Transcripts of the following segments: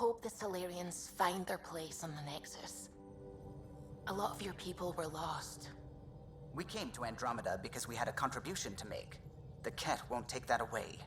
hope the Solarians find their place on the Nexus. A lot of your people were lost. We came to Andromeda because we had a contribution to make. The Ket won't take that away.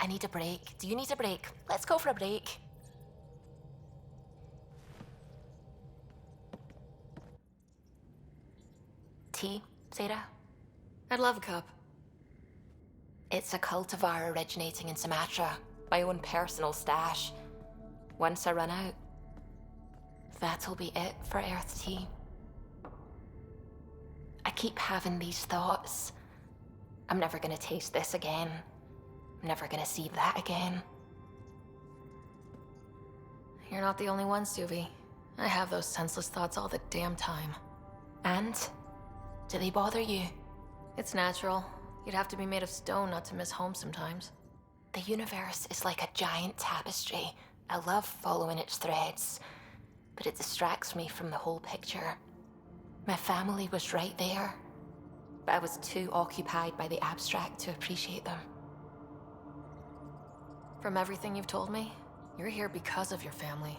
I need a break. Do you need a break? Let's go for a break. Tea, Sarah? I'd love a cup. It's a cultivar originating in Sumatra. My own personal stash. Once I run out, that'll be it for Earth tea. I keep having these thoughts. I'm never gonna taste this again. I'm never gonna see that again. You're not the only one, Suvi. I have those senseless thoughts all the damn time. And? Do they bother you? It's natural. You'd have to be made of stone not to miss home sometimes. The universe is like a giant tapestry. I love following its threads, but it distracts me from the whole picture. My family was right there, but I was too occupied by the abstract to appreciate them. From everything you've told me, you're here because of your family.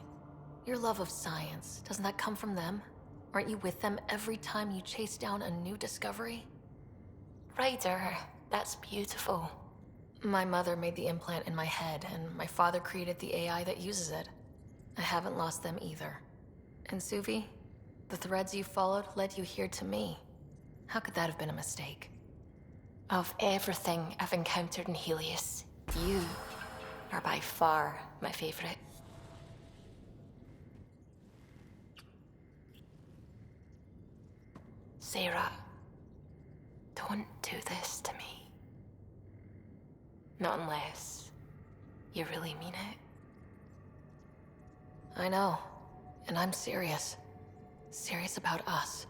Your love of science, doesn't that come from them? Aren't you with them every time you chase down a new discovery? Ryder, that's beautiful. My mother made the implant in my head, and my father created the AI that uses it. I haven't lost them either. And Suvi, the threads you followed led you here to me. How could that have been a mistake? Of everything I've encountered in Helios, you are by far my favorite. Sarah, don't do this to me. Not unless you really mean it. I know, and I'm serious. Serious about us.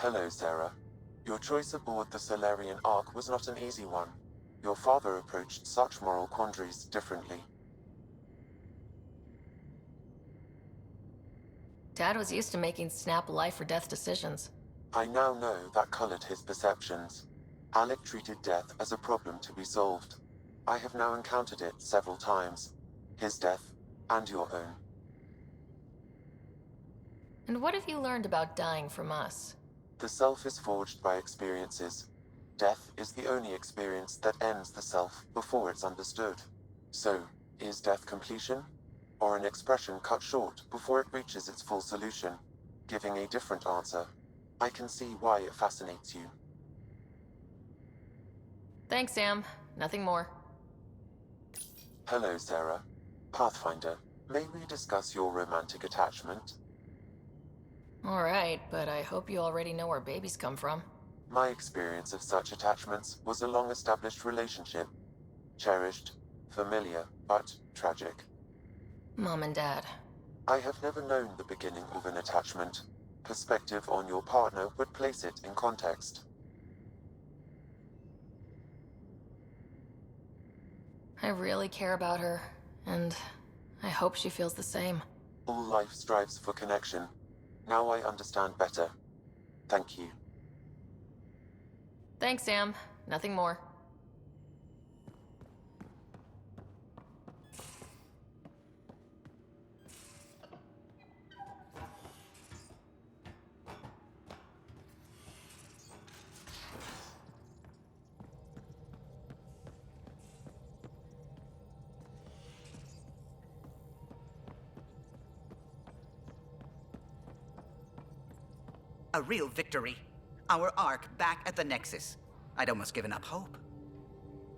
Hello, Sarah. Your choice aboard the Solarian Ark was not an easy one. Your father approached such moral quandaries differently. Dad was used to making snap life or death decisions. I now know that colored his perceptions. Alec treated death as a problem to be solved. I have now encountered it several times. His death, and your own. And what have you learned about dying from us? The self is forged by experiences. Death is the only experience that ends the self before it's understood. So, is death completion? Or an expression cut short before it reaches its full solution, giving a different answer? I can see why it fascinates you. Thanks, Sam. Nothing more. Hello, Sarah. Pathfinder, may we discuss your romantic attachment? Alright, but I hope you already know where babies come from. My experience of such attachments was a long-established relationship. Cherished, familiar, but tragic. Mom and Dad. I have never known the beginning of an attachment. Perspective on your partner would place it in context. I really care about her, and I hope she feels the same. All life strives for connection. Now I understand better. Thank you. Thanks, Sam. Nothing more. A real victory. Our Ark back at the Nexus. I'd almost given up hope.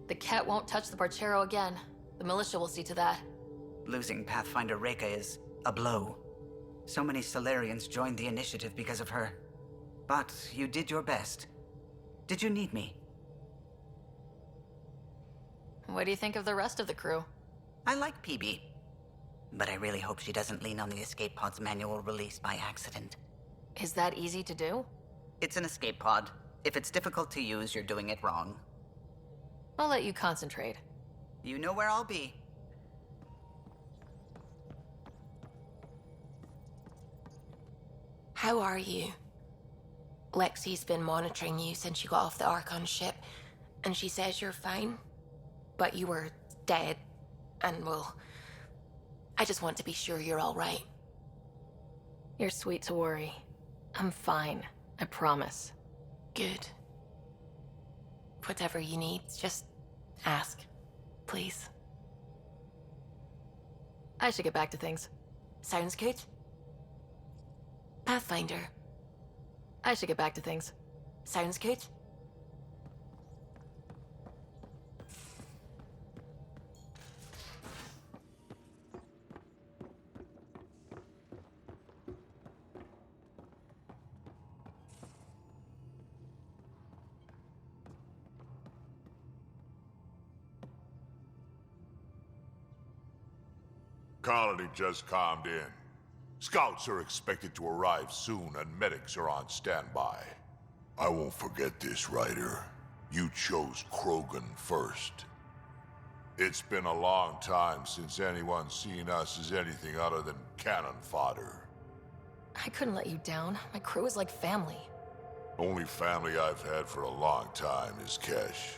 The cat won't touch the Parchero again. The militia will see to that. Losing Pathfinder Reka is a blow. So many Solarians joined the initiative because of her. But you did your best. Did you need me? What do you think of the rest of the crew? I like PB. But I really hope she doesn't lean on the escape pod's manual release by accident. Is that easy to do? It's an escape pod. If it's difficult to use, you're doing it wrong. I'll let you concentrate. You know where I'll be. How are you? Lexi's been monitoring you since you got off the Archon ship, and she says you're fine. But you were dead, and well, I just want to be sure you're all right. You're sweet to worry. I'm fine, I promise. Good. Whatever you need, just ask, please. I should get back to things. Sounds good? Pathfinder. I should get back to things. Sounds good? Colony just calmed in. Scouts are expected to arrive soon and medics are on standby. I won't forget this, Ryder. You chose Krogan first. It's been a long time since anyone's seen us as anything other than cannon fodder. I couldn't let you down. My crew is like family. Only family I've had for a long time is Kesh.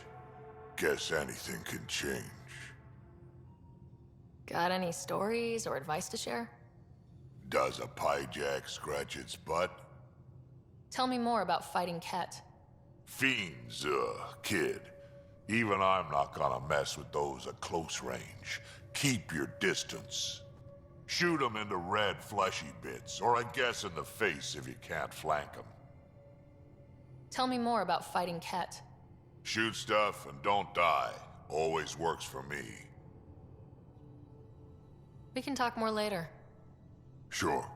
Guess anything can change. Got any stories or advice to share? Does a pyjak scratch its butt? Tell me more about fighting Ket. Fiends, kid. Even I'm not gonna mess with those at close range. Keep your distance. Shoot them into red fleshy bits, or I guess in the face if you can't flank them. Tell me more about fighting Ket. Shoot stuff and don't die. Always works for me. We can talk more later. Sure.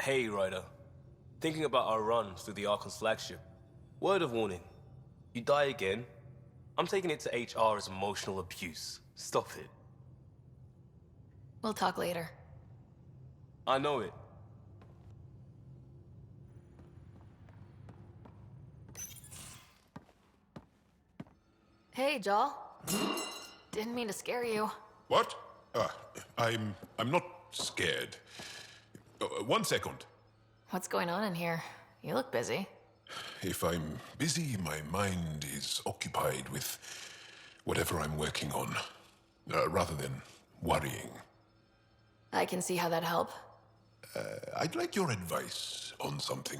Hey, Ryder. Thinking about our run through the Archon's flagship. Word of warning. You die again, I'm taking it to HR as emotional abuse. Stop it. We'll talk later. I know it. Hey, Joel. Didn't mean to scare you. What? I'm not scared. 1 second. What's going on in here? You look busy. If I'm busy, my mind is occupied with whatever I'm working on, rather than worrying. I can see how that'd help. I'd like your advice on something.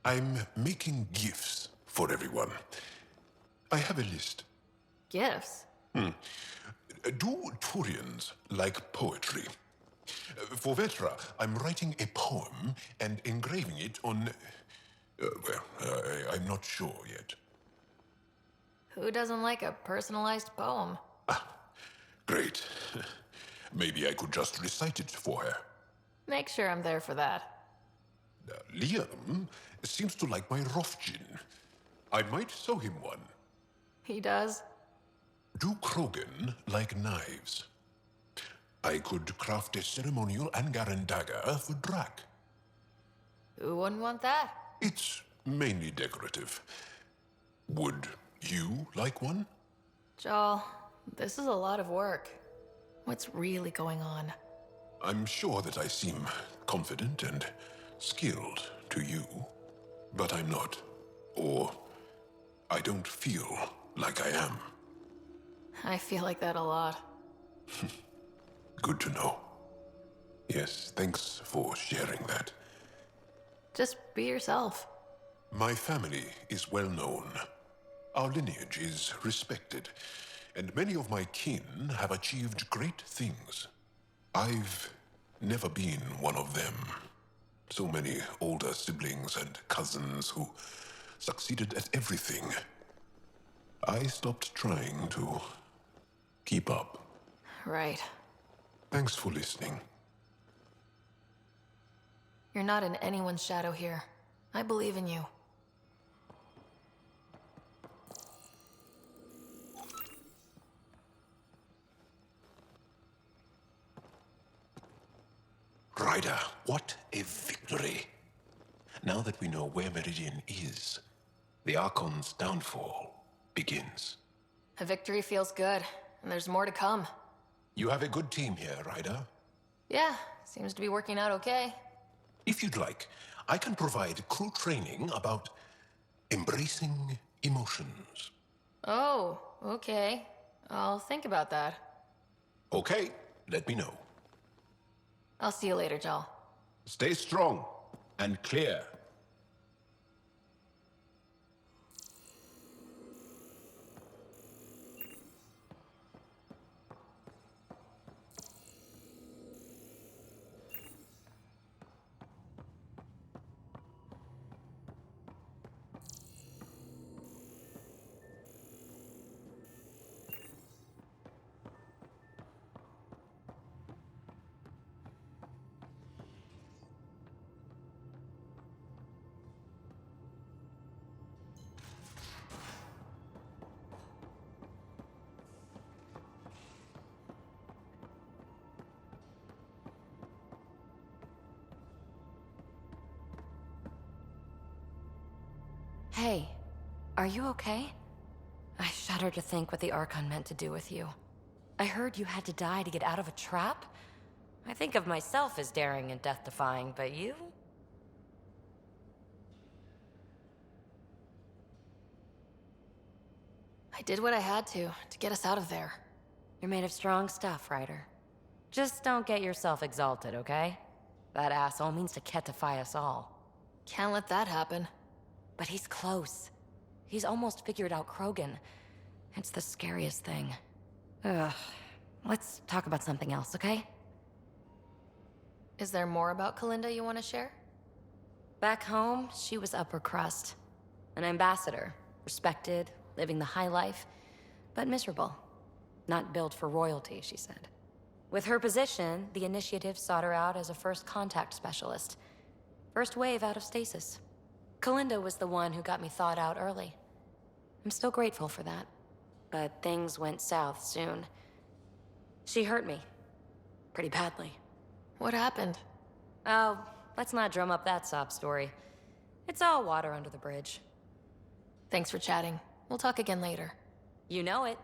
I'm making gifts for everyone. I have a list. Gifts? Do Turians like poetry? For Vetra, I'm writing a poem and engraving it on... I'm not sure yet. Who doesn't like a personalized poem? Great. Maybe I could just recite it for her. Make sure I'm there for that. Liam seems to like my Rofgin. I might sew him one. He does? Do Krogan like knives? I could craft a ceremonial Angaran dagger for Drak. Who wouldn't want that? It's mainly decorative. Would you like one? Joel, this is a lot of work. What's really going on? I'm sure that I seem confident and skilled to you, but I'm not. Or I don't feel like I am. I feel like that a lot. Good to know. Yes, thanks for sharing that. Just be yourself. My family is well known. Our lineage is respected, and many of my kin have achieved great things. I've never been one of them. So many older siblings and cousins who succeeded at everything. I stopped trying to keep up. Right. Thanks for listening. You're not in anyone's shadow here. I believe in you. Ryder, what a victory. Now that we know where Meridian is, the Archon's downfall begins. A victory feels good, and there's more to come. You have a good team here, Ryder. Yeah, seems to be working out okay. If you'd like, I can provide crew training about embracing emotions. Oh, okay. I'll think about that. Okay, let me know. I'll see you later, Joel. Stay strong and clear. Hey, are you okay? I shudder to think what the Archon meant to do with you. I heard you had to die to get out of a trap. I think of myself as daring and death-defying, but you? I did what I had to get us out of there. You're made of strong stuff, Ryder. Just don't get yourself exalted, okay? That asshole means to ketify us all. Can't let that happen. But he's close. He's almost figured out Krogan. It's the scariest thing. Ugh. Let's talk about something else, okay? Is there more about Kalinda you want to share? Back home, she was upper crust. An ambassador. Respected, living the high life, but miserable. Not built for royalty, she said. With her position, the initiative sought her out as a first contact specialist. First wave out of stasis. Kalinda was the one who got me thawed out early. I'm still grateful for that. But things went south soon. She hurt me. Pretty badly. What happened? Oh, let's not drum up that sob story. It's all water under the bridge. Thanks for chatting. We'll talk again later. You know it.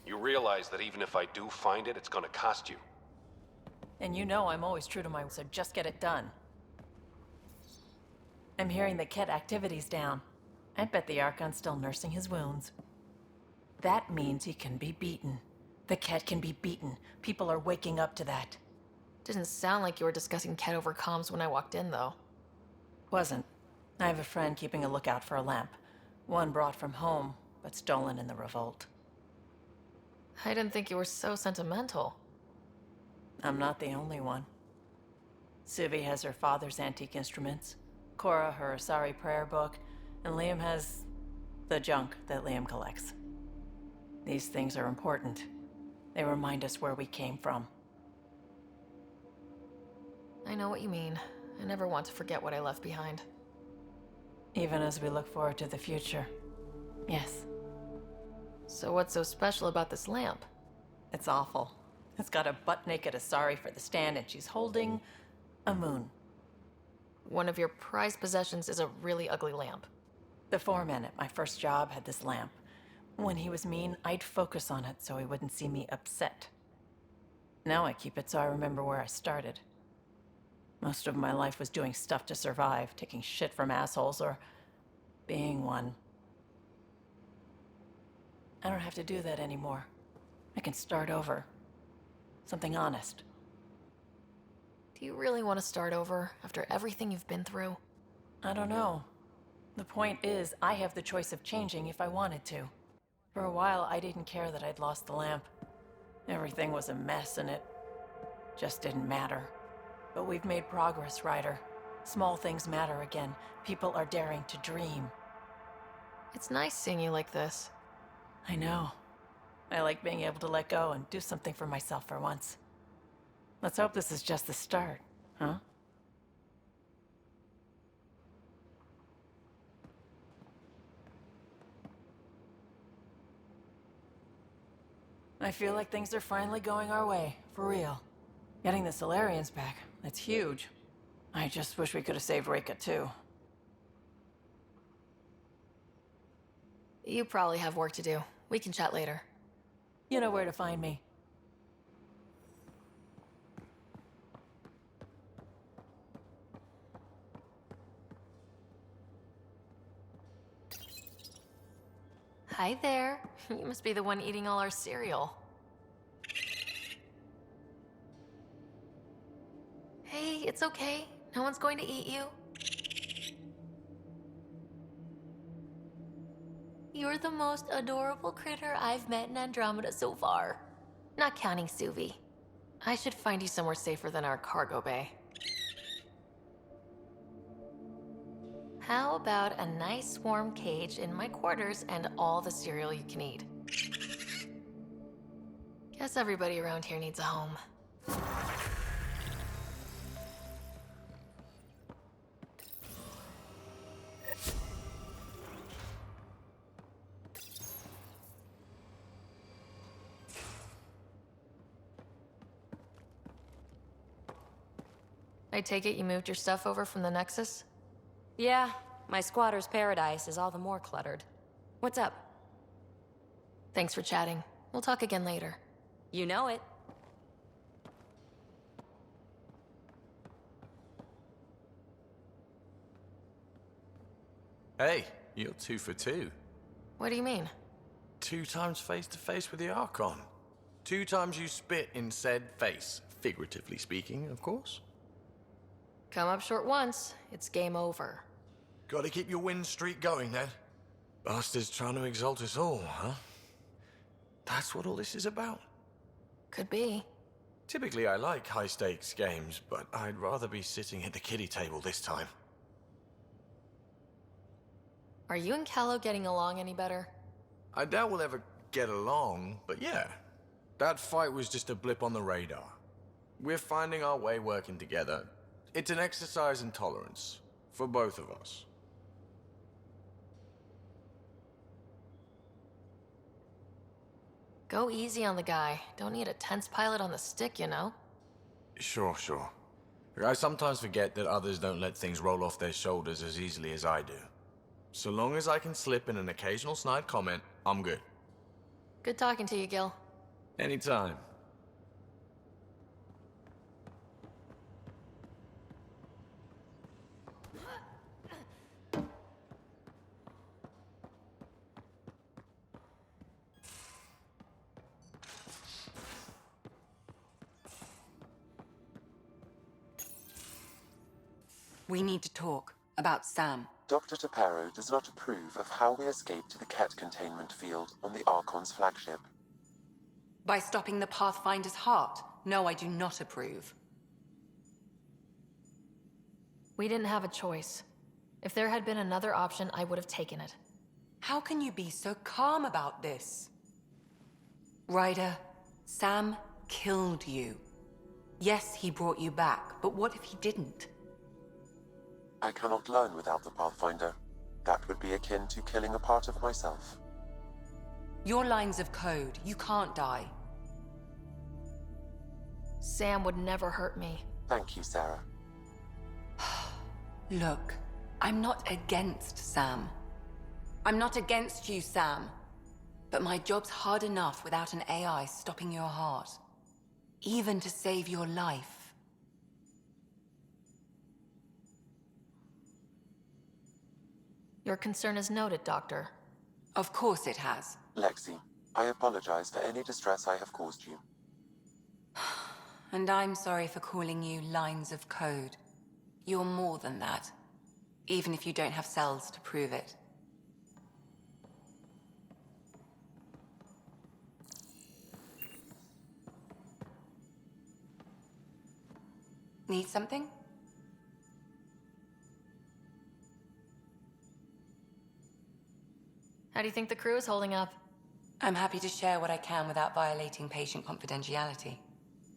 You realize that even if I do find it, it's gonna cost you. And you know I'm always true to my word, so just get it done. I'm hearing the Ket activity's down. I bet the Archon's still nursing his wounds. That means he can be beaten. The Ket can be beaten. People are waking up to that. Didn't sound like you were discussing Ket over comms when I walked in, though. Wasn't. I have a friend keeping a lookout for a lamp. One brought from home, but stolen in the revolt. I didn't think you were so sentimental. I'm not the only one. Suvi has her father's antique instruments, Cora her Asari prayer book, and Liam has the junk that Liam collects. These things are important. They remind us where we came from. I know what you mean. I never want to forget what I left behind. Even as we look forward to the future. Yes. So what's so special about this lamp? It's awful. It's got a butt-naked Asari for the stand, and she's holding a moon. One of your prized possessions is a really ugly lamp. The foreman at my first job had this lamp. When he was mean, I'd focus on it so he wouldn't see me upset. Now I keep it so I remember where I started. Most of my life was doing stuff to survive, taking shit from assholes, or being one. I don't have to do that anymore. I can start over. Something honest. Do you really want to start over after everything you've been through? I don't know. The point is, I have the choice of changing if I wanted to. For a while, I didn't care that I'd lost the lamp. Everything was a mess and it just didn't matter. But we've made progress, Ryder. Small things matter again. People are daring to dream. It's nice seeing you like this. I know. I like being able to let go and do something for myself for once. Let's hope this is just the start, huh? I feel like things are finally going our way, for real. Getting the Solarians back, that's huge. I just wish we could have saved Reika too. You probably have work to do. We can chat later. You know where to find me. Hi there. You must be the one eating all our cereal. Hey, it's okay. No one's going to eat you. You're the most adorable critter I've met in Andromeda so far. Not counting Suvi. I should find you somewhere safer than our cargo bay. How about a nice warm cage in my quarters and all the cereal you can eat? Guess everybody around here needs a home. I take it you moved your stuff over from the Nexus? Yeah, my squatter's paradise is all the more cluttered. What's up? Thanks for chatting. We'll talk again later. You know it. Hey, you're 2 for 2. What do you mean? 2 times face to face with the Archon. 2 times you spit in said face. Figuratively speaking, of course. Come up short once, it's game over. Gotta keep your win streak going, then. Bastards trying to exalt us all, huh? That's what all this is about. Could be. Typically, I like high-stakes games, but I'd rather be sitting at the kiddie table this time. Are you and Callow getting along any better? I doubt we'll ever get along, but yeah. That fight was just a blip on the radar. We're finding our way working together. It's an exercise in tolerance, for both of us. Go easy on the guy. Don't need a tense pilot on the stick, you know? Sure. I sometimes forget that others don't let things roll off their shoulders as easily as I do. So long as I can slip in an occasional snide comment, I'm good. Good talking to you, Gil. Anytime. We need to talk about Sam. Dr. Taparo does not approve of how we escaped the Ket containment field on the Archon's flagship. By stopping the Pathfinder's heart? No, I do not approve. We didn't have a choice. If there had been another option, I would have taken it. How can you be so calm about this? Ryder, Sam killed you. Yes, he brought you back, but what if he didn't? I cannot learn without the Pathfinder. That would be akin to killing a part of myself. Your lines of code, you can't die. Sam would never hurt me. Thank you, Sarah. Look, I'm not against Sam. I'm not against you, Sam. But my job's hard enough without an AI stopping your heart. Even to save your life. Your concern is noted, Doctor. Of course it has. Lexi, I apologize for any distress I have caused you. And I'm sorry for calling you lines of code. You're more than that. Even if you don't have cells to prove it. Need something? How do you think the crew is holding up? I'm happy to share what I can without violating patient confidentiality.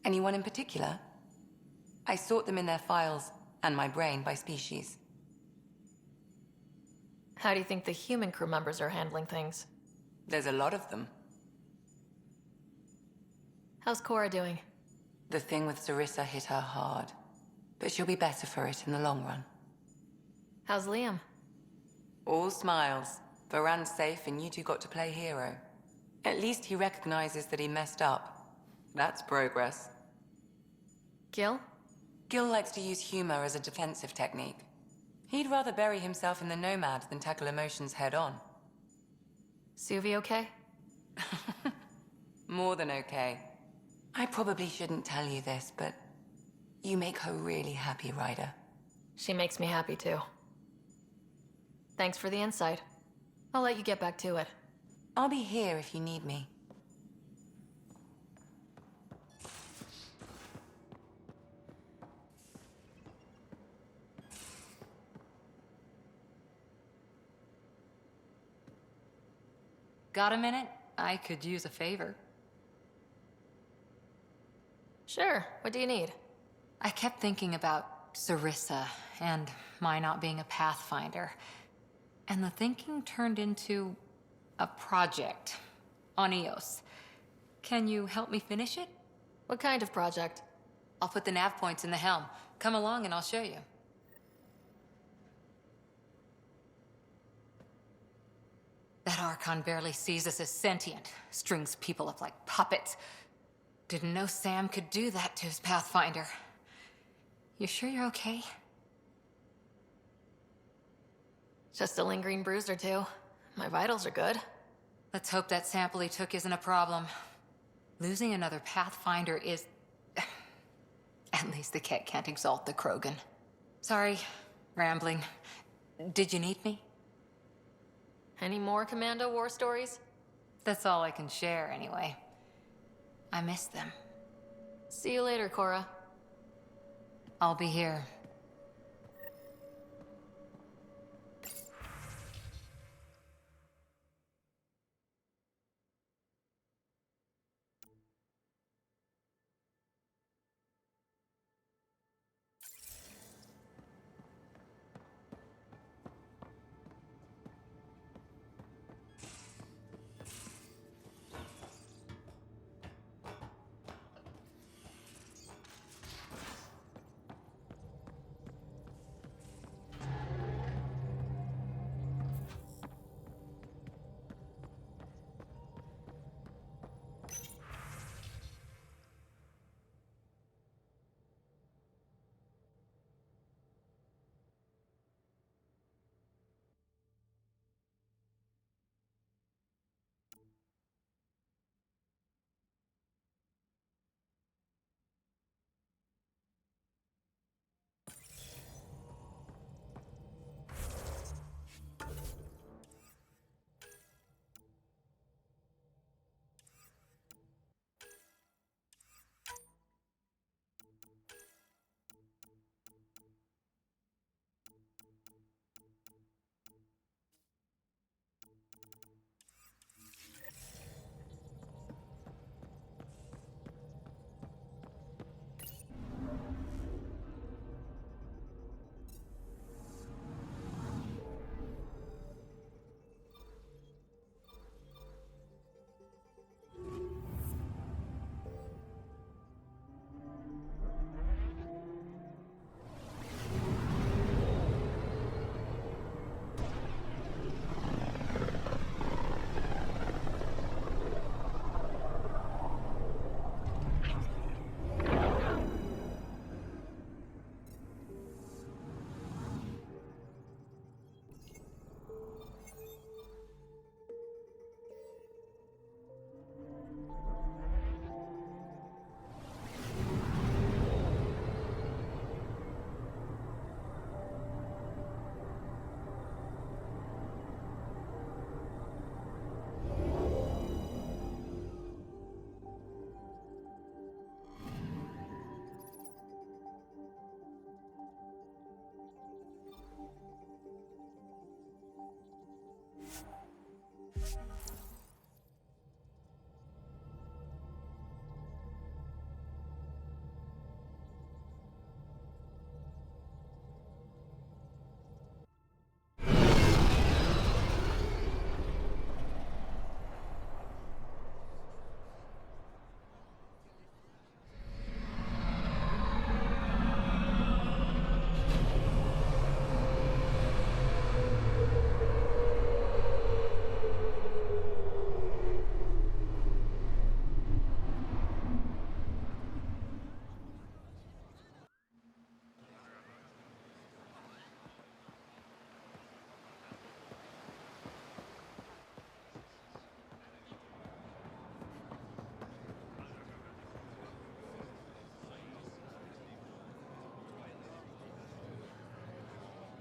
Anyone in particular? I sort them in their files, and my brain, by species. How do you think the human crew members are handling things? There's a lot of them. How's Cora doing? The thing with Sarissa hit her hard. But she'll be better for it in the long run. How's Liam? All smiles. Varan's safe and you two got to play hero. At least he recognizes that he messed up. That's progress. Gil? Gil likes to use humor as a defensive technique. He'd rather bury himself in the Nomad than tackle emotions head on. Suvi okay? More than okay. I probably shouldn't tell you this, but you make her really happy, Ryder. She makes me happy too. Thanks for the insight. I'll let you get back to it. I'll be here if you need me. Got a minute? I could use a favor. Sure, what do you need? I kept thinking about Sarissa and my not being a Pathfinder. And the thinking turned into a project on Eos. Can you help me finish it? What kind of project? I'll put the nav points in the helm. Come along and I'll show you. That Archon barely sees us as sentient, strings people up like puppets. Didn't know Sam could do that to his Pathfinder. You sure you're okay? Just a lingering bruise or two. My vitals are good. Let's hope that sample he took isn't a problem. Losing another Pathfinder is... At least the cat can't exalt the Krogan. Sorry, rambling. Did you need me? Any more Commando war stories? That's all I can share, anyway. I miss them. See you later, Cora. I'll be here.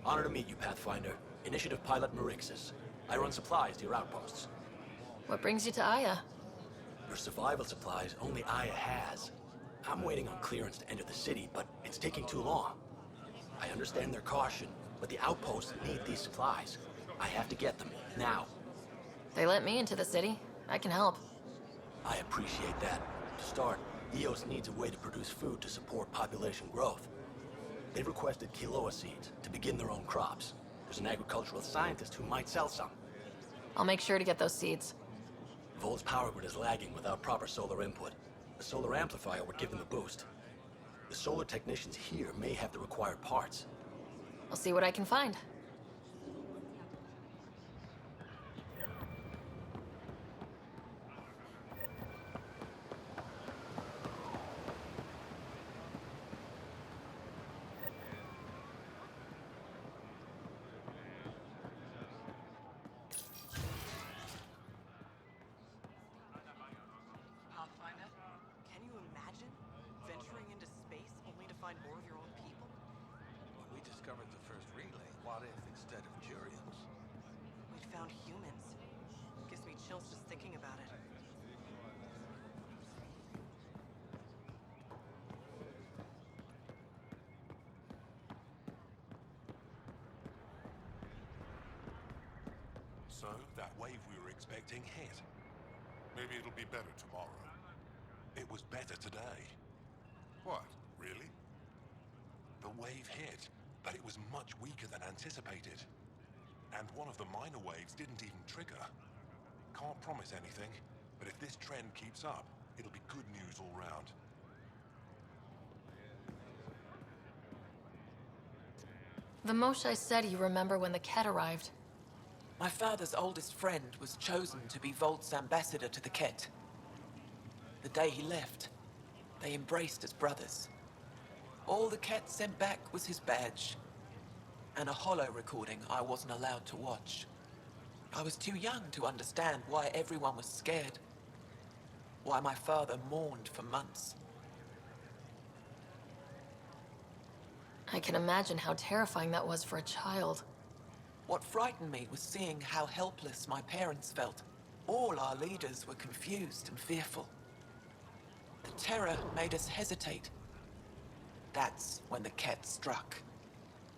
Honor to meet you, Pathfinder. Initiative Pilot Marixus. I run supplies to your outposts. What brings you to Aya? Your survival supplies only Aya has. I'm waiting on clearance to enter the city, but it's taking too long. I understand their caution, but the outposts need these supplies. I have to get them, now. They let me into the city. I can help. I appreciate that. To start, EOS needs a way to produce food to support population growth. They've requested quinoa seeds to begin their own crops. There's an agricultural scientist who might sell some. I'll make sure to get those seeds. Vol's power grid is lagging without proper solar input. The solar amplifier would give them a boost. The solar technicians here may have the required parts. I'll see what I can find. Pathfinder? find more of your own people? When we discovered the first relay, what if instead of Jurians? We'd found humans. Gives me chills just thinking about it. So, that wave we were expecting hit. Maybe it'll be better tomorrow. It was better today. What? Really? The wave hit, but it was much weaker than anticipated. And one of the minor waves didn't even trigger. Can't promise anything, but if this trend keeps up, it'll be good news all round. The Moshae said you remember when the Ket arrived. My father's oldest friend was chosen to be Volt's ambassador to the Ket. The day he left, they embraced as brothers. All the Ket sent back was his badge, and a holo recording I wasn't allowed to watch. I was too young to understand why everyone was scared, why my father mourned for months. I can imagine how terrifying that was for a child. What frightened me was seeing how helpless my parents felt. All our leaders were confused and fearful. The terror made us hesitate. That's when the Ket struck.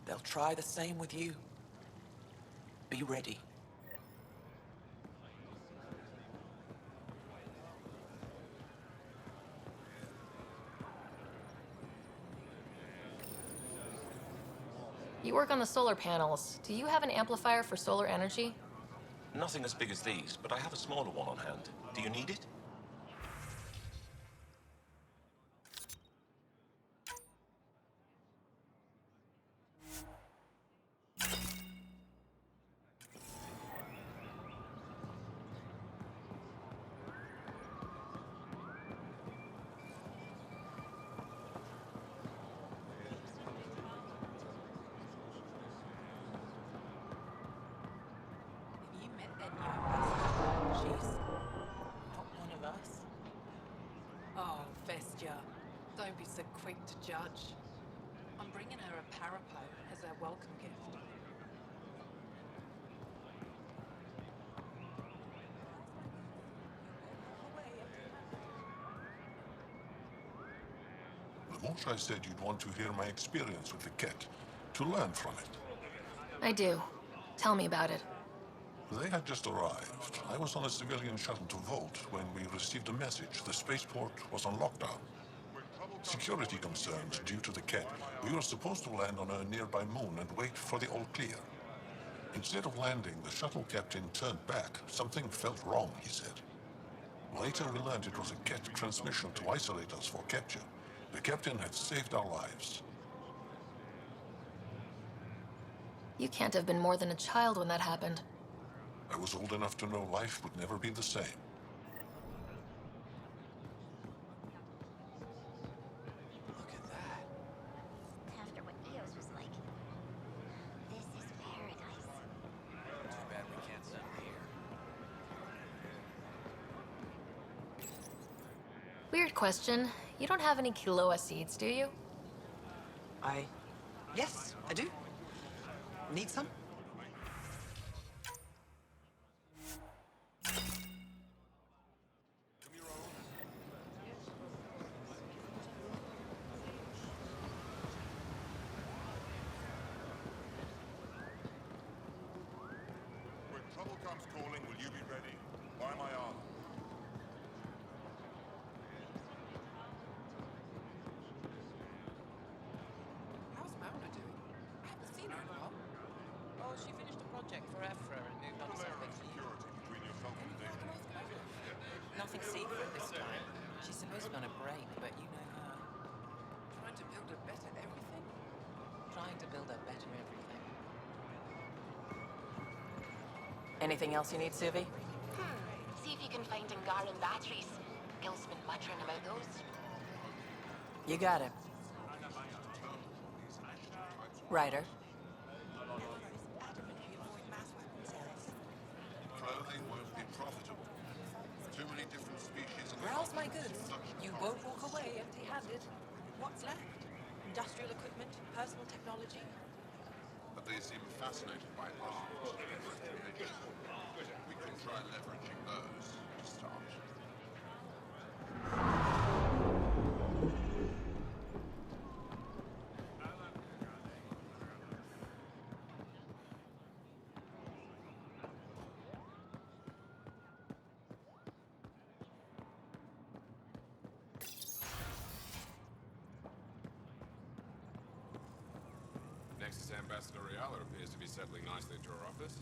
They'll try the same with you. Be ready. You work on the solar panels. Do you have an amplifier for solar energy? Nothing as big as these, but I have a smaller one on hand. Do you need it? You met that new ambassador. She's not one of us. Oh, Vestia. Don't be so quick to judge. I'm bringing her a parapo as a welcome gift. The Moshae said you'd want to hear my experience with the Ket, to learn from it. I do. Tell me about it. They had just arrived. I was on a civilian shuttle to Volt when we received a message the spaceport was on lockdown. Security concerns due to the Ket. We were supposed to land on a nearby moon and wait for the all clear. Instead of landing, the shuttle captain turned back. Something felt wrong, he said. Later we learned it was a Ket transmission to isolate us for capture. The captain had saved our lives. You can't have been more than a child when that happened. I was old enough to know life would never be the same. Look at that. After what Eos was like, this is paradise. Too bad we can't settle here. Weird question. You don't have any Kiloa seeds, do you? Yes, I do. Need some? When trouble comes calling, will you be ready? Buy my armor. How's Mauna doing? I haven't seen her in a while. Oh, she finished a project for Ephra and moved on to something. Security between yourself and David. Nothing secret this time. She's supposed to be on a break, but you know her. Trying to build a better everything? Trying to build a better everything. Anything else you need, Suvi? See if you can find Angaran batteries. Gil's been muttering about those. You got it. Ryder. Clothing won't be profitable. Too many different species. Browse my goods. You won't walk away empty-handed. What's left? personal technology? But they seem fascinated by art and recreation. We can try leveraging those to start. Nexus Ambassador Riala appears to be settling nicely into her office.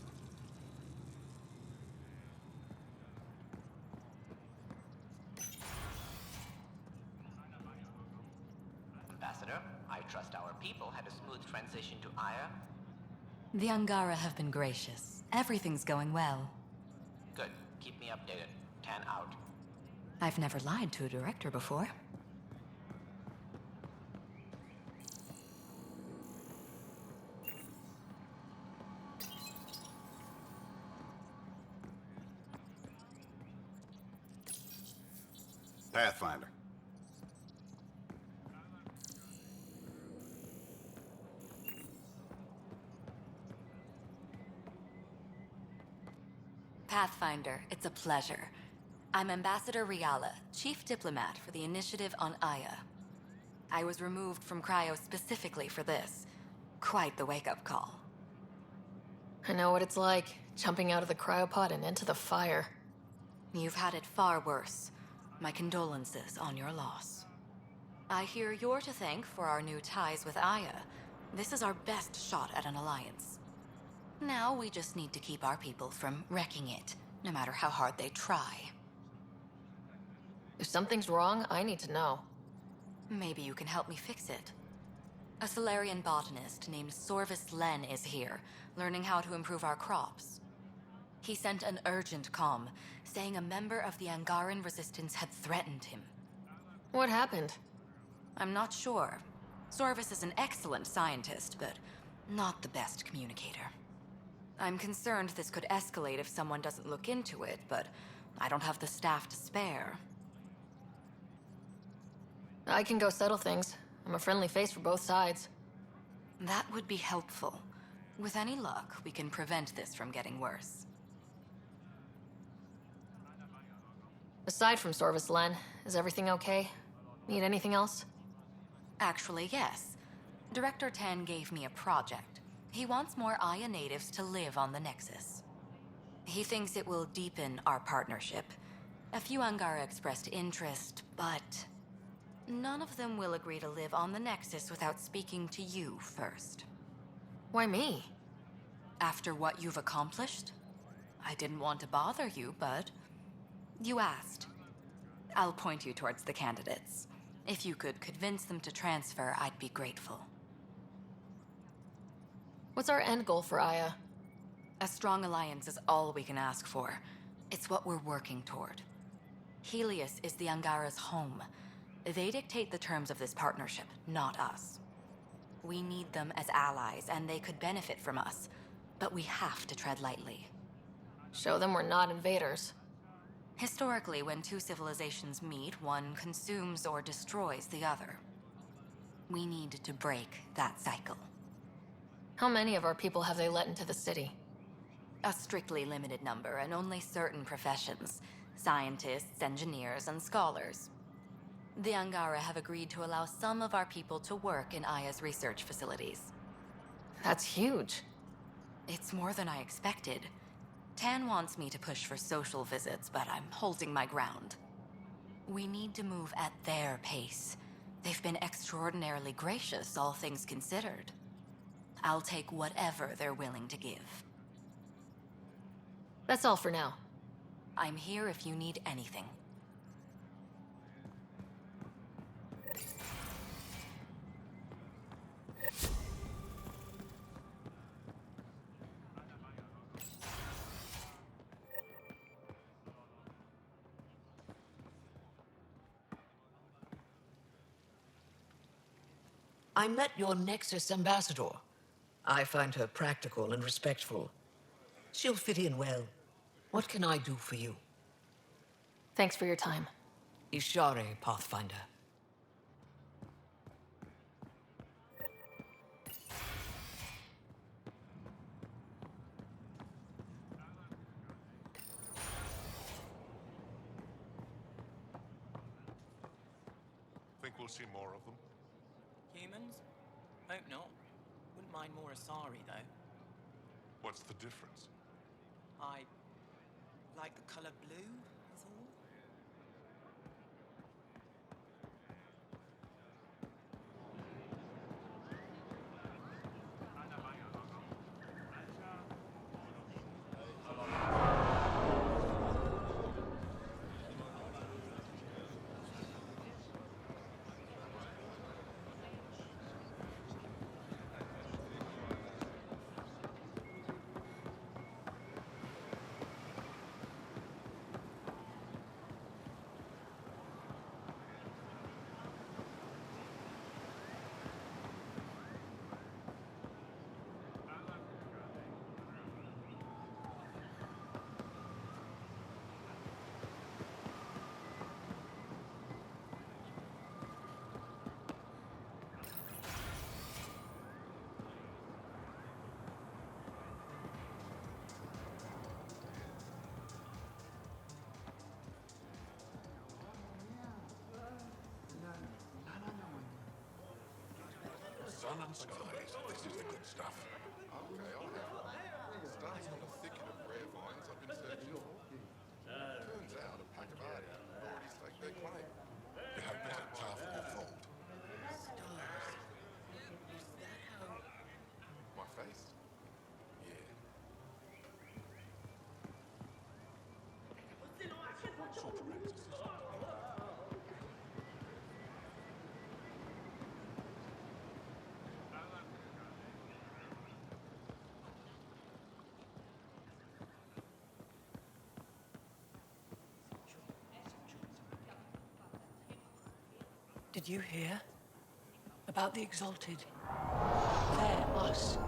Ambassador, I trust our people had a smooth transition to Aya. The Angara have been gracious. Everything's going well. Good. Keep me updated. 10 out. I've never lied to a director before. Pathfinder. Pathfinder, it's a pleasure. I'm Ambassador Riala, Chief Diplomat for the Initiative on Aya. I was removed from Cryo specifically for this. Quite the wake-up call. I know what it's like, jumping out of the cryopod and into the fire. You've had it far worse. My condolences on your loss. I hear you're to thank for our new ties with Aya. This is our best shot at an alliance. Now we just need to keep our people from wrecking it, no matter how hard they try. If something's wrong, I need to know. Maybe you can help me fix it. A Solarian botanist named Sorvis Len is here, learning how to improve our crops. He sent an urgent comm, saying a member of the Angaran resistance had threatened him. What happened? I'm not sure. Sorvis is an excellent scientist, but not the best communicator. I'm concerned this could escalate if someone doesn't look into it, but I don't have the staff to spare. I can go settle things. I'm a friendly face for both sides. That would be helpful. With any luck, we can prevent this from getting worse. Aside from Sorvis Len, is everything okay? Need anything else? Actually, yes. Director Tan gave me a project. He wants more Aya natives to live on the Nexus. He thinks it will deepen our partnership. A few Angara expressed interest, but none of them will agree to live on the Nexus without speaking to you first. Why me? After what you've accomplished? I didn't want to bother you, but you asked. I'll point you towards the candidates. If you could convince them to transfer, I'd be grateful. What's our end goal for Aya? A strong alliance is all we can ask for. It's what we're working toward. Helios is the Angara's home. They dictate the terms of this partnership, not us. We need them as allies, and they could benefit from us. But we have to tread lightly. Show them we're not invaders. Historically, when two civilizations meet, one consumes or destroys the other. We need to break that cycle. How many of our people have they let into the city? A strictly limited number, and only certain professions. Scientists, engineers, and scholars. The Angara have agreed to allow some of our people to work in Aya's research facilities. That's huge. It's more than I expected. Tan wants me to push for social visits, but I'm holding my ground. We need to move at their pace. They've been extraordinarily gracious, all things considered. I'll take whatever they're willing to give. That's all for now. I'm here if you need anything. I met your Nexus ambassador. I find her practical and respectful. She'll fit in well. What can I do for you? Thanks for your time. Ishare, Pathfinder. see more of them? Humans? Hope not. Wouldn't mind more Asari, though. What's the difference? I like the colour blue, is all. Sun and skies, this is the good stuff. Okay, I'll have it. Starting on a thicket of rare vines I've been searching for. Turns out a pack of Arty have already staked their claim. You have better tough or fold. My face? Yeah. What sort of rats is this? Did you hear? About the Exalted. They're us.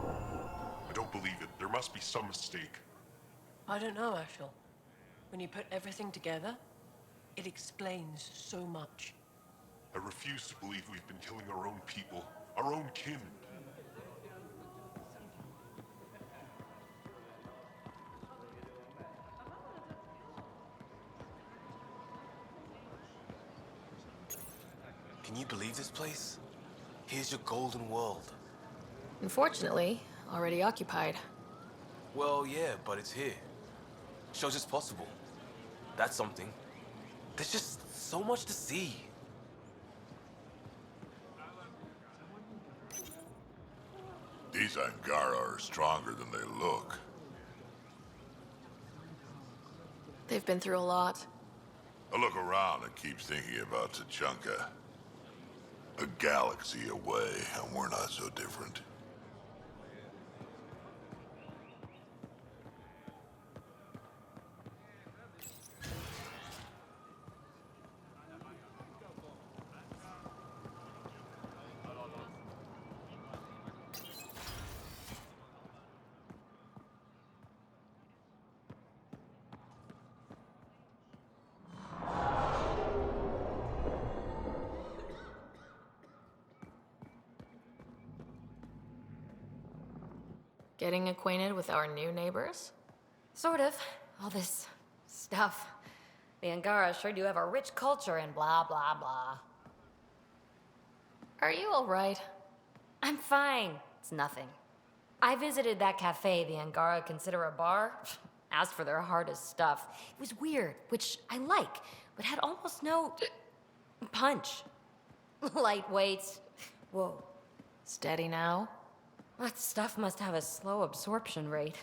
I don't believe it. There must be some mistake. I don't know, Ashel. When you put everything together, it explains so much. I refuse to believe we've been killing our own people, our own kin. Can you believe this place? Here's your golden world. Unfortunately, already occupied. Well, yeah, but it's here. Shows it's possible. That's something. There's just so much to see. These Angara are stronger than they look. They've been through a lot. I look around and keep thinking about Tachanka. A galaxy away, and we're not so different. Getting acquainted with our new neighbors? Sort of. All this stuff. The Angara sure do have a rich culture and blah, blah, blah. Are you all right? I'm fine. It's nothing. I visited that cafe the Angara consider a bar. Asked for their hardest stuff. It was weird, which I like, but had almost no punch. Lightweight. Whoa. Steady now? That stuff must have a slow absorption rate.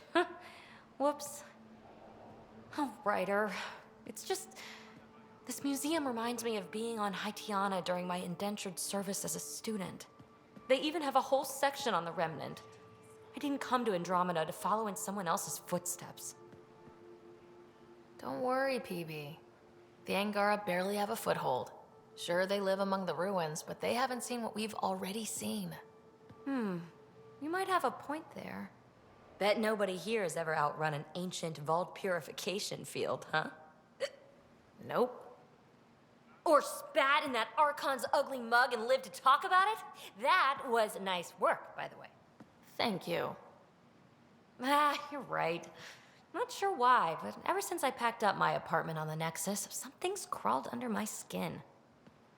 Whoops. Oh, writer. It's just... This museum reminds me of being on Haitiana during my indentured service as a student. They even have a whole section on the Remnant. I didn't come to Andromeda to follow in someone else's footsteps. Don't worry, PB. The Angara barely have a foothold. Sure, they live among the ruins, but they haven't seen what we've already seen. You might have a point there. Bet nobody here has ever outrun an ancient vault purification field, huh? Nope. Or spat in that Archon's ugly mug and lived to talk about it? That was nice work, by the way. Thank you. You're right. Not sure why, but ever since I packed up my apartment on the Nexus, something's crawled under my skin.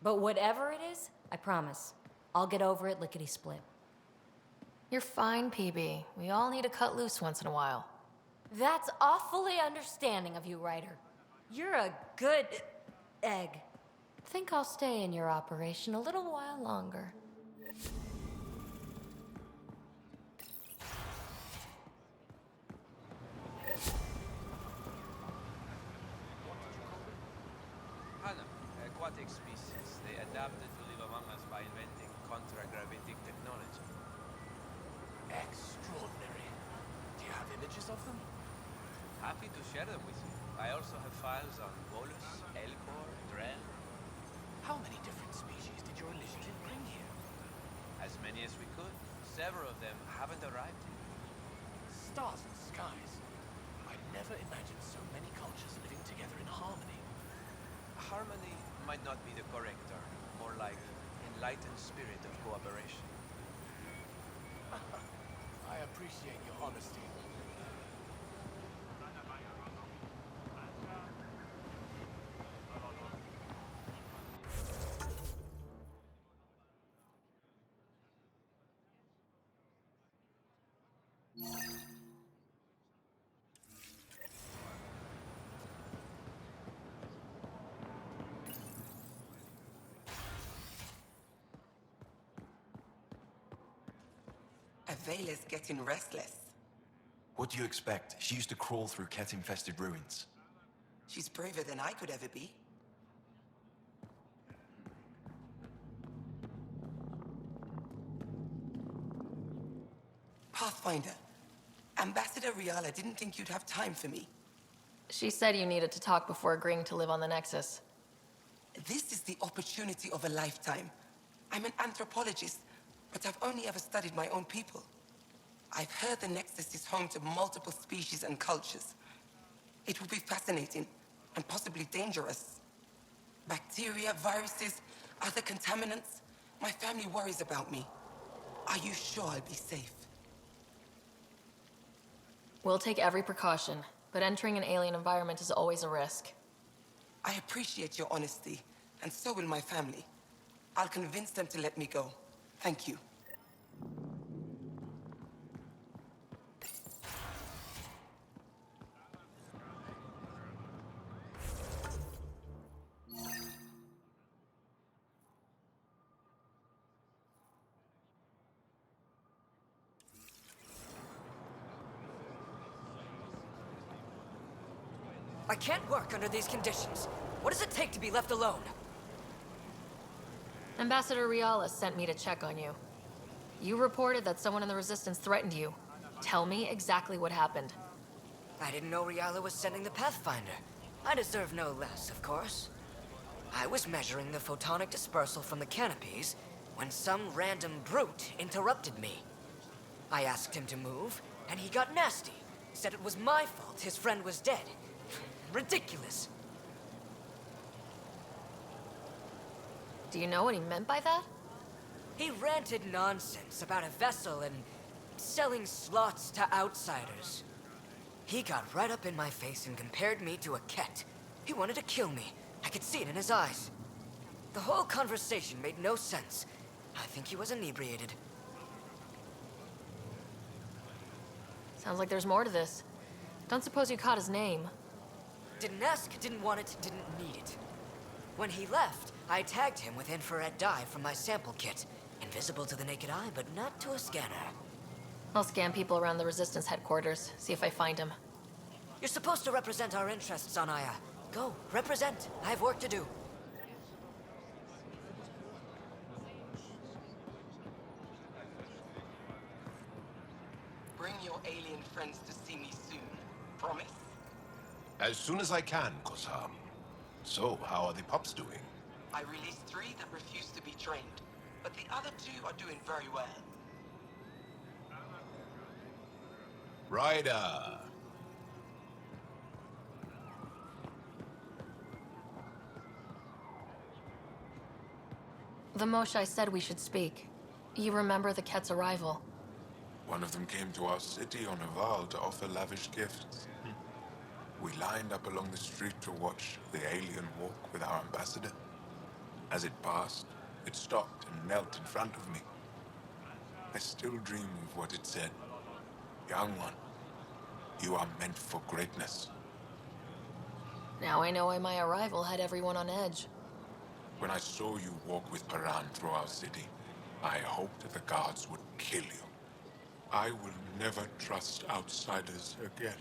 But whatever it is, I promise, I'll get over it lickety-split. You're fine, PB. We all need to cut loose once in a while. That's awfully understanding of you, Ryder. You're a good egg. Think I'll stay in your operation a little while longer. Aquatic species. They adapted to live among us by inventing contra-gravitic technology. Extraordinary. Do you have images of them? Happy to share them with you. I also have files on Bolus, Elcor, Drell. How many different species did your initiative bring here? As many as we could. Several of them haven't arrived yet. Stars and skies. I never imagined so many cultures living together in harmony. Harmony might not be the correct term. More like enlightened spirit of cooperation. I appreciate your honesty. Avela's getting restless. What do you expect? She used to crawl through cat-infested ruins. She's braver than I could ever be. Pathfinder, Ambassador Riala didn't think you'd have time for me. She said you needed to talk before agreeing to live on the Nexus. This is the opportunity of a lifetime. I'm an anthropologist, but I've only ever studied my own people. I've heard the Nexus is home to multiple species and cultures. It will be fascinating and possibly dangerous. Bacteria, viruses, other contaminants. My family worries about me. Are you sure I'll be safe? We'll take every precaution, but entering an alien environment is always a risk. I appreciate your honesty, and so will my family. I'll convince them to let me go. Thank you. I can't work under these conditions. What does it take to be left alone? Ambassador Riala sent me to check on you. You reported that someone in the Resistance threatened you. Tell me exactly what happened. I didn't know Riala was sending the Pathfinder. I deserve no less, of course. I was measuring the photonic dispersal from the canopies when some random brute interrupted me. I asked him to move, and he got nasty. Said it was my fault his friend was dead. Ridiculous. Do you know what he meant by that? He ranted nonsense about a vessel and selling slots to outsiders. He got right up in my face and compared me to a cat. He wanted to kill me. I could see it in his eyes. The whole conversation made no sense. I think he was inebriated. Sounds like there's more to this. Don't suppose you caught his name. Didn't ask, didn't want it, didn't need it. When he left, I tagged him with infrared dye from my sample kit. Invisible to the naked eye, but not to a scanner. I'll scan people around the Resistance headquarters, see if I find him. You're supposed to represent our interests on Aya. Go, represent. I have work to do. Bring your alien friends to see me soon. Promise? As soon as I can, Kosam. So, how are the pups doing? I released 3 that refused to be trained, but the other 2 are doing very well. Ryder! The Moshai said we should speak. You remember the Ket's arrival? One of them came to our city on a vow to offer lavish gifts. We lined up along the street to watch the alien walk with our ambassador. As it passed, it stopped and knelt in front of me. I still dream of what it said. Young one, you are meant for greatness. Now I know why my arrival had everyone on edge. When I saw you walk with Paran through our city, I hoped that the guards would kill you. I will never trust outsiders again.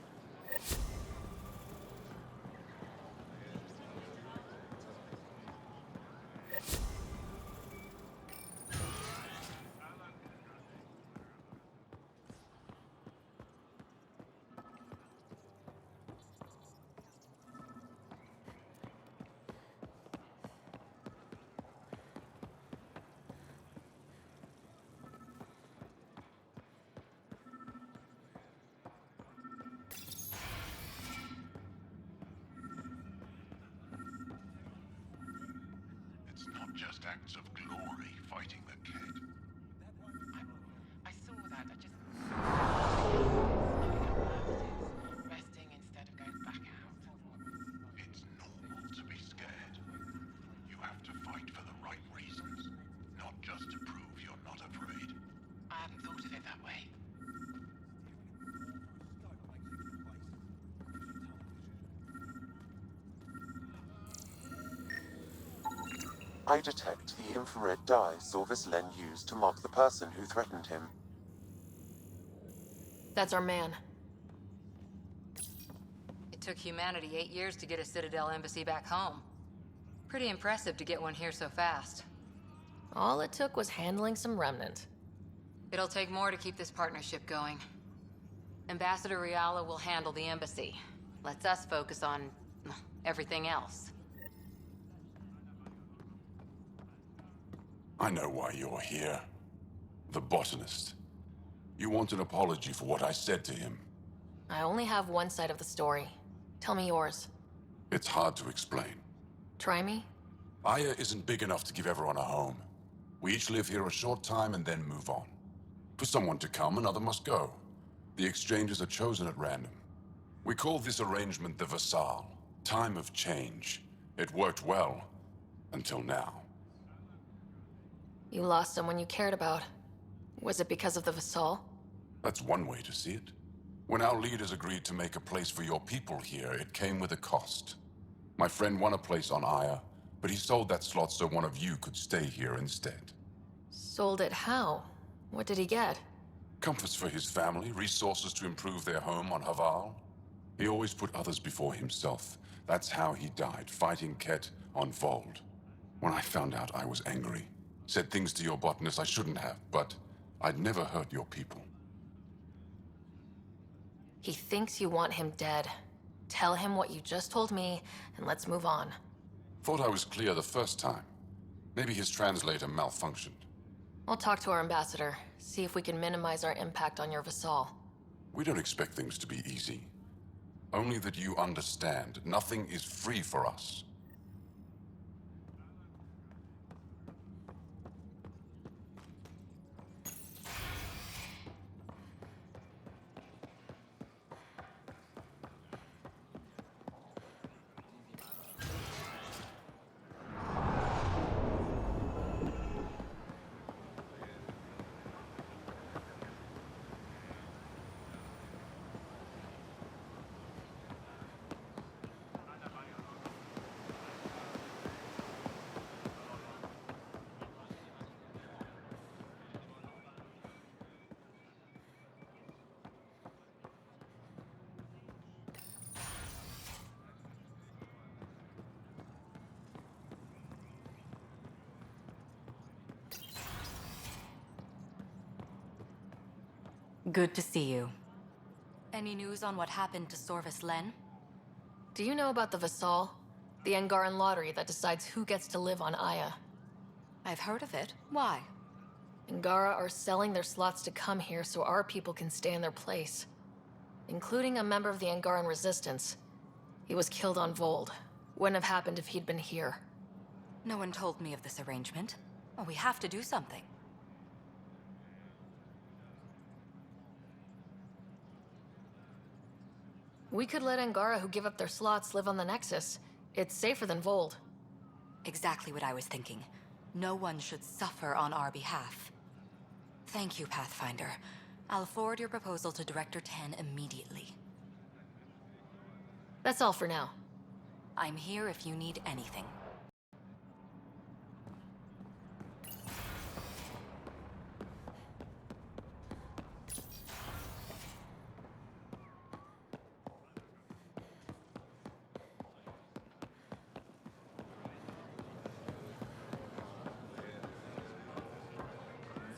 It's not just acts of glory fighting the Kett. I saw that. I just... Resting instead of going back out. It's normal to be scared. You have to fight for the right reasons, not just to prove you're not afraid. I hadn't thought of it that way. I detect the infrared dye Sorvis Len used to mark the person who threatened him. That's our man. It took humanity 8 years to get a Citadel embassy back home. Pretty impressive to get one here so fast. All it took was handling some remnant. It'll take more to keep this partnership going. Ambassador Riala will handle the embassy. Lets us focus on everything else. I know why you're here. The botanist. You want an apology for what I said to him. I only have one side of the story. Tell me yours. It's hard to explain. Try me? Aya isn't big enough to give everyone a home. We each live here a short time and then move on. For someone to come, another must go. The exchanges are chosen at random. We call this arrangement the Vassal. Time of change. It worked well. Until now. You lost someone you cared about. Was it because of the Vassal? That's one way to see it. When our leaders agreed to make a place for your people here, it came with a cost. My friend won a place on Aya, but he sold that slot so one of you could stay here instead. Sold it how? What did he get? Comforts for his family, resources to improve their home on Haval. He always put others before himself. That's how he died, fighting Kett on Vold. When I found out, I was angry. Said things to your botanist I shouldn't have, but I'd never hurt your people. He thinks you want him dead. Tell him what you just told me, and let's move on. Thought I was clear the first time. Maybe his translator malfunctioned. I'll talk to our ambassador, see if we can minimize our impact on your Vassal. We don't expect things to be easy. Only that you understand, nothing is free for us. Good to see you. Any news on what happened to Sorvis Len? Do you know about the Vassal? The Angaran lottery that decides who gets to live on Aya. I've heard of it. Why? Angara are selling their slots to come here so our people can stay in their place. Including a member of the Angaran resistance. He was killed on Vold. Wouldn't have happened if he'd been here. No one told me of this arrangement. Well, we have to do something. We could let Angara who give up their slots live on the Nexus. It's safer than Vold. Exactly what I was thinking. No one should suffer on our behalf. Thank you, Pathfinder. I'll forward your proposal to Director 10 immediately. That's all for now. I'm here if you need anything.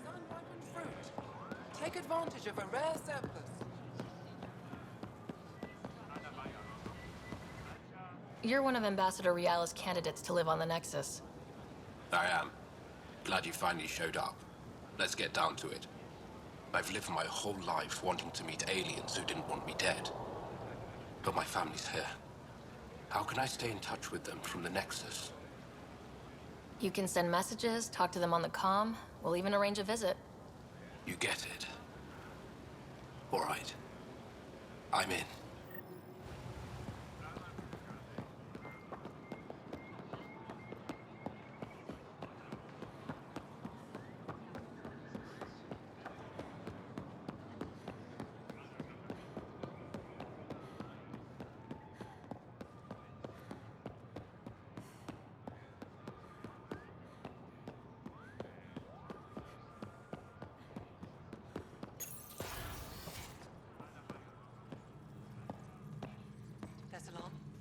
Sun-ripened fruit. Take advantage of a rare surplus. You're one of Ambassador Riala's candidates to live on the Nexus. I am. Glad you finally showed up. Let's get down to it. I've lived my whole life wanting to meet aliens who didn't want me dead. But my family's here. How can I stay in touch with them from the Nexus? You can send messages, talk to them on the comm. We'll even arrange a visit. You get it. All right. I'm in.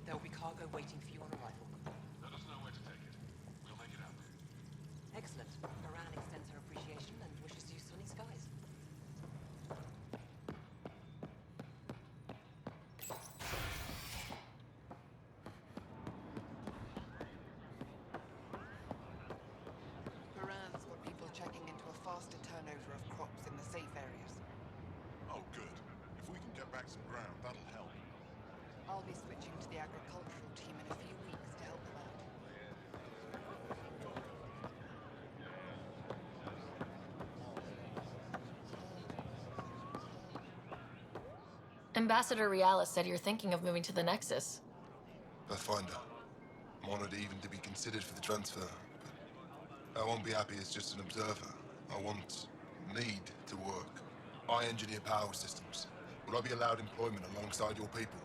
There will be cargo waiting for you on arrival. Let us know where to take it. We'll make it happen. Excellent. Iran extends her appreciation and wishes you sunny skies. Iran's got people checking into a faster turnover of crops in the safe areas. Oh, good. If we can get back some ground, that'll help. I'll be switching to the agricultural team in a few weeks to help them out. Ambassador Riala said you're thinking of moving to the Nexus. Pathfinder. I'm honored even to be considered for the transfer, but I won't be happy as just an observer. I need to work. I engineer power systems. Would I be allowed employment alongside your people?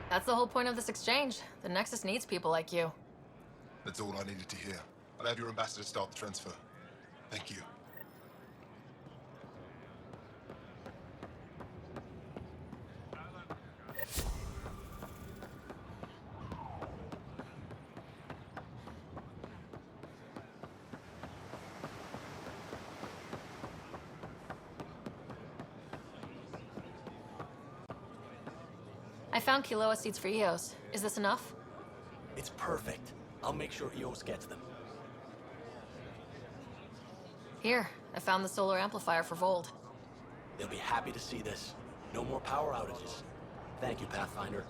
That's the whole point of this exchange. The Nexus needs people like you. That's all I needed to hear. I'll have your ambassador start the transfer. Thank you. I found Kiloa seeds for EOS. Is this enough? It's perfect. I'll make sure EOS gets them. Here, I found the solar amplifier for Vold. They'll be happy to see this. No more power outages. Thank you, Pathfinder.